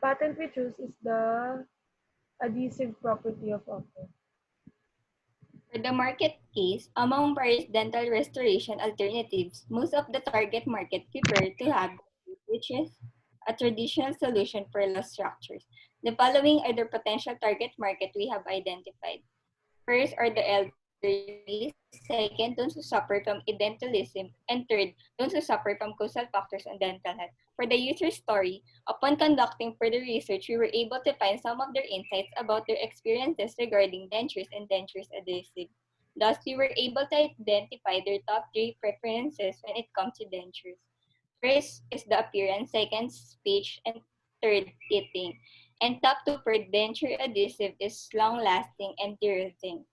patent we choose is the adhesive property of Okra. For the market case, among various dental restoration alternatives, most of the target market prefer to have, which is a traditional solution for lost structures. The following are the potential target market we have identified. First are the elderly, second, those who suffer from indentulism, and third, those who suffer from causal factors on dental health. For the user story, upon conducting further research, we were able to find some of their insights about their experiences regarding dentures and dentures adhesive. Thus, we were able to identify their top three preferences when it comes to dentures. First is the appearance, second, speech, and third, eating. And top two for denture adhesive is long-lasting and durable.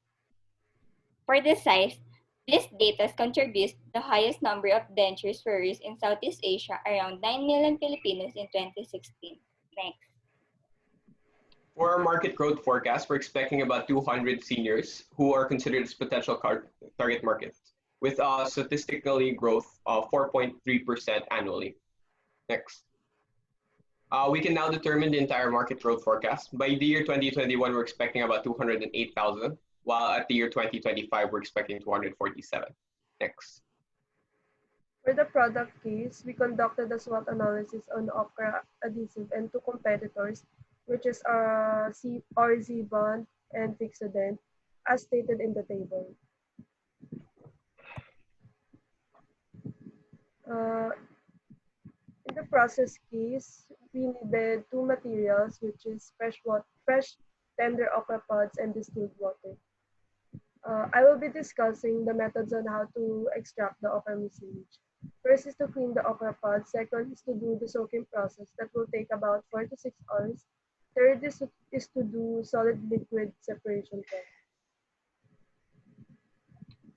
For the size, this data contributes the highest number of dentures wearers in Southeast Asia, around 9 million Filipinos in 2016. Next. For our market growth forecast, we're expecting about 200 seniors who are considered as potential target market, with a statistically growth of 4.3% annually. Next. We can now determine the entire market growth forecast. By the year 2021, we're expecting about 208,000, while at the year 2025, we're expecting 247. Next. For the product case, we conducted a SWOT analysis on Okra adhesive and two competitors, which is RZ Bond and Fixodent, as stated in the table. In the process case, we needed two materials, which is fresh tender okra pods and distilled water. I will be discussing the methods on how to extract the okra mucilage. First is to clean the okra pods. Second is to do the soaking process that will take about 4 to 6 hours. Third is to do solid liquid separation test.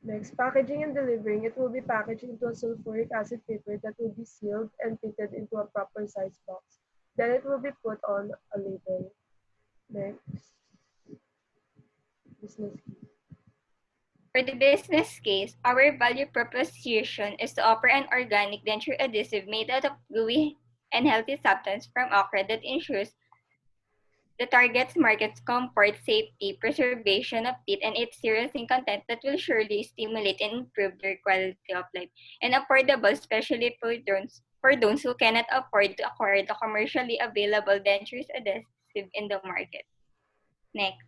Next, packaging and delivering. It will be packaged into a sulfuric acid paper that will be sealed and fitted into a proper size box. Then it will be put on a label. Next, business case. For the business case, our value proposition is to offer an organic denture adhesive made out of gooey and healthy substance from okra that ensures the target's market's comfort, safety, preservation of teeth, and its zero zinc content that will surely stimulate and improve their quality of life, and affordable, especially for those who cannot afford to acquire the commercially available dentures adhesive in the market. Next.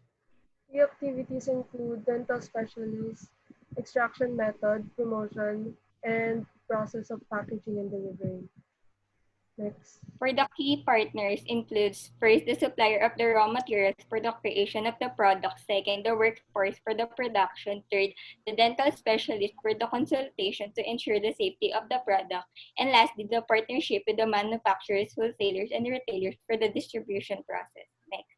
Key activities include dental specialists, extraction method, promotion, and process of packaging and delivering. Next. For the key partners includes first, the supplier of the raw materials for the creation of the product, second, the workforce for the production, third, the dental specialist for the consultation to ensure the safety of the product, and lastly, the partnership with the manufacturers, wholesalers, and retailers for the distribution process. Next.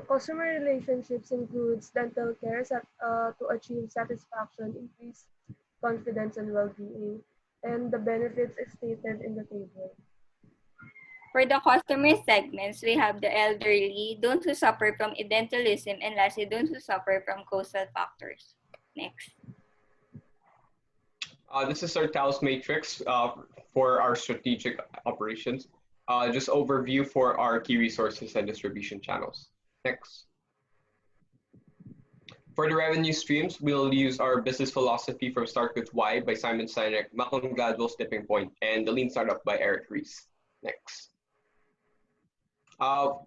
Customer relationships includes dental care to achieve satisfaction, increase confidence, and well-being. And the benefits is stated in the table. For the customer segments, we have the elderly, those who suffer from indentulism, and lastly, those who suffer from causal factors. Next. This is our Taos matrix for our strategic operations. Just overview for our key resources and distribution channels. Next. For the revenue streams, we'll use our business philosophy from Start With Why by Simon Sinek, Malcolm Gladwell's Tipping Point, and The Lean Startup by Eric Ries. Next.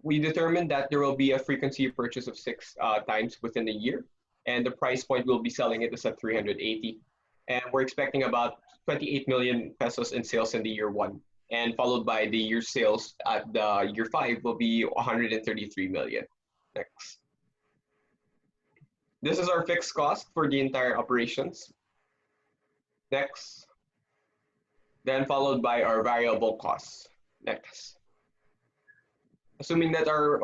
We determined that there will be a frequency of purchase of 6 times within a year, and the price point we'll be selling it is at 380. And we're expecting about 28 million pesos in sales in the year 1, and followed by the year sales at the year 5 will be 133 million. Next. This is our fixed cost for the entire operations. Next. Then followed by our variable costs. Next. Assuming that our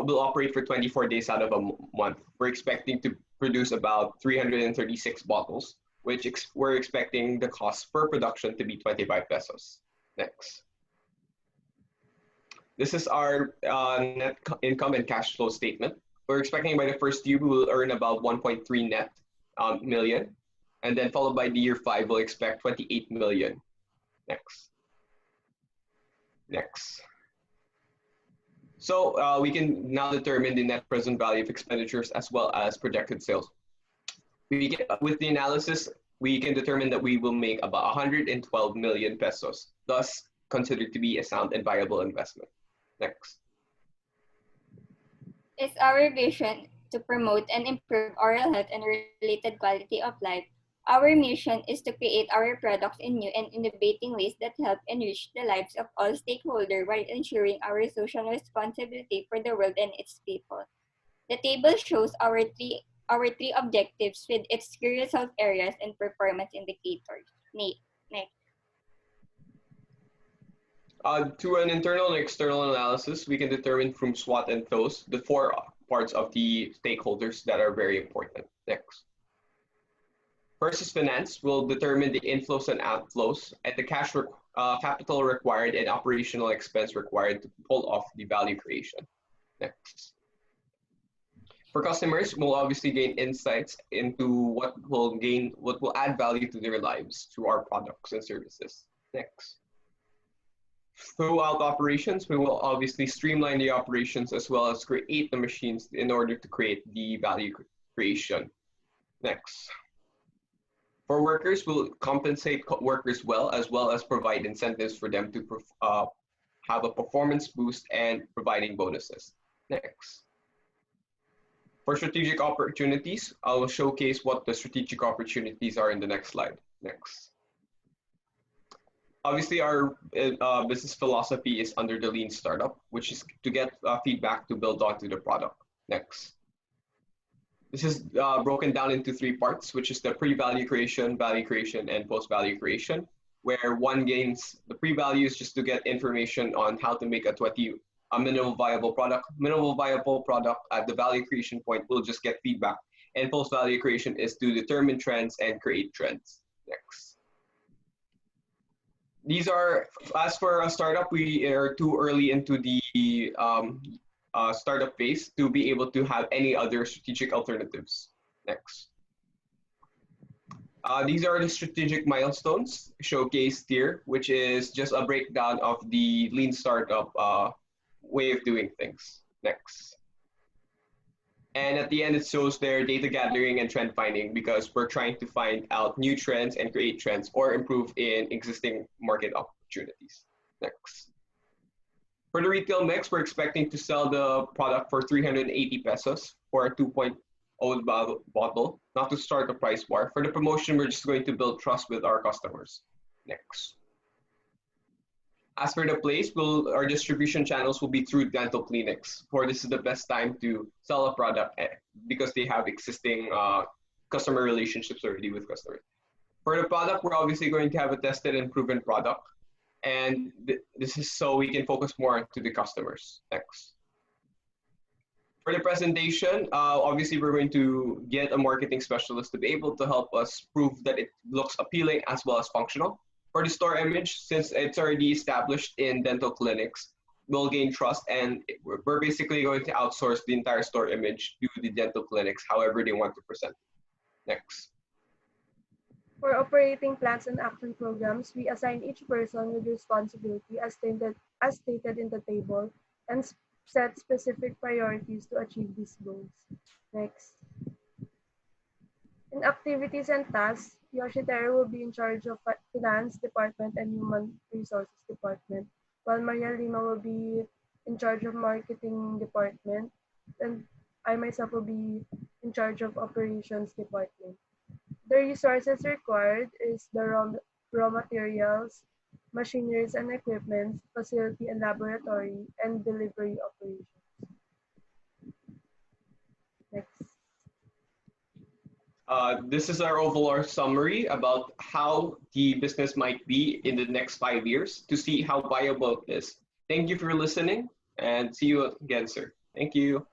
will operate for 24 days out of a month, we're expecting to produce about 336 bottles, which we're expecting the cost per production to be 25 pesos. Next. This is our net income and cash flow statement. We're expecting by the first year, we will earn about 1.3 net million. And then followed by the year 5, we'll expect 28 million. Next. Next. So we can now determine the net present value of expenditures as well as projected sales. With the analysis, we can determine that we will make about 112 million pesos, thus considered to be a sound and viable investment. Next. Is our vision to promote and improve oral health and related quality of life. Our mission is to create our products in new and innovating ways that help enrich the lives of all stakeholders while ensuring our social responsibility for the world and its people. The table shows our three objectives with its key result areas and performance indicators. Next. Through an internal and external analysis, we can determine from SWOT and THOS the four parts of the stakeholders that are very important. Next. First is finance. We'll determine the inflows and outflows at the capital required and operational expense required to pull off the value creation. Next. For customers, we'll obviously gain insights into what will add value to their lives through our products and services. Next. Throughout operations, we will obviously streamline the operations as well as create the machines in order to create the value creation. Next. For workers, we'll compensate workers well as provide incentives for them to have a performance boost and providing bonuses. Next. For strategic opportunities, I will showcase what the strategic opportunities are in the next slide. Next. Obviously, our business philosophy is under the lean startup, which is to get feedback to build onto the product. Next. This is broken down into three parts, which is the pre-value creation, value creation, and post-value creation, where one gains the pre-value is just to get information on how to make a minimal viable product. Minimal viable product at the value creation point will just get feedback. And post-value creation is to determine trends and create trends. Next. These are, as for a startup, we are too early into the startup phase to be able to have any other strategic alternatives. Next. These are the strategic milestones showcased here, which is just a breakdown of the lean startup way of doing things. Next. And at the end, it shows their data gathering and trend finding because we're trying to find out new trends and create trends or improve in existing market opportunities. Next. For the retail mix, we're expecting to sell the product for 380 pesos for a 2.0 bottle, not to start a price war. For the promotion, we're just going to build trust with our customers. Next. As for the place, our distribution channels will be through dental clinics. For this is the best time to sell a product because they have existing customer relationships already with customers. For the product, we're obviously going to have a tested and proven product. And this is so we can focus more to the customers. Next. For the presentation, obviously we're going to get a marketing specialist to be able to help us prove that it looks appealing as well as functional. For the store image, since it's already established in dental clinics, we'll gain trust and we're basically going to outsource the entire store image to the dental clinics, however they want to present it. Next. For operating plans and action programs, we assign each person with responsibility as stated in the table and set specific priorities to achieve these goals. Next. In activities and tasks, Yoshiteru will be in charge of finance department and human resources department, while Maria Lima will be in charge of marketing department, and I myself will be in charge of operations department. The resources required is the raw materials, machineries and equipment, facility and laboratory, and delivery operations. Next. This is our overall summary about how the business might be in the next 5 years to see how viable it is. Thank you for listening and see you again, sir. Thank you.